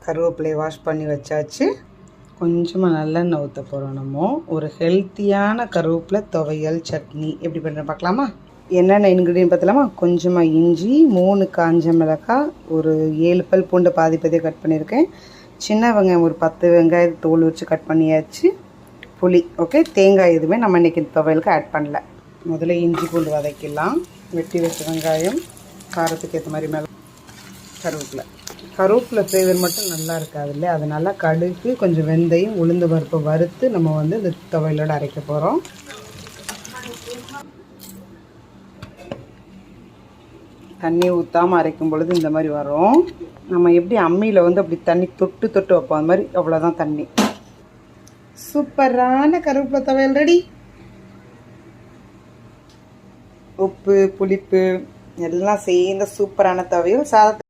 கருவேப்பிலையை வாஷ் பண்ணி வச்சாச்சு. கொஞ்சமாக நல்லெண்ணெய் ஊற்ற போகிறோம். நம்ம ஒரு ஹெல்த்தியான கருவேப்பிலை துவையல் சட்னி எப்படி பண்ணுற பார்க்கலாமா? என்னென்ன இன்க்ரீடியன்ட் பார்த்தலாமா? கொஞ்சமாக இஞ்சி, 3 காஞ்ச மிளகாய், ஒரு 7 பல் பூண்டு பாதி கட் பண்ணியிருக்கேன். சின்ன வெங்காயம் ஒரு 10 வெங்காயம் தோல் வச்சு கட் பண்ணியாச்சு. புளி. ஓகே, தேங்காய் எதுவுமே நம்ம இன்றைக்கி துவையலுக்கு ஆட் பண்ணல. முதல்ல இஞ்சி பூண்டு வதக்கிடலாம். வெட்டி வச்ச வெங்காயம், காரத்துக்கு ஏற்ற மாதிரி மேலே கருவேப்பிலை ஃப்ளேவர் மட்டும் நல்லா இருக்காது இல்லையா? அதனால் கடுகு, கொஞ்சம் வெந்தயம், உளுந்து பருப்பை வறுத்து நம்ம இந்த துவையலோடு அரைக்க போகிறோம். தண்ணி ஊற்றாமல் அரைக்கும் பொழுது இந்த மாதிரி வரும். நம்ம எப்படி அம்மியில் அப்படி தண்ணி தொட்டு தொட்டு வைப்போம், அந்த மாதிரி அவ்வளோதான் தண்ணி. சூப்பரான கருவேப்பிலை துவையல் ரெடி. உப்பு, புளிப்பு எல்லாம் சேர்ந்த சூப்பரான துவையல் சாதத்தில்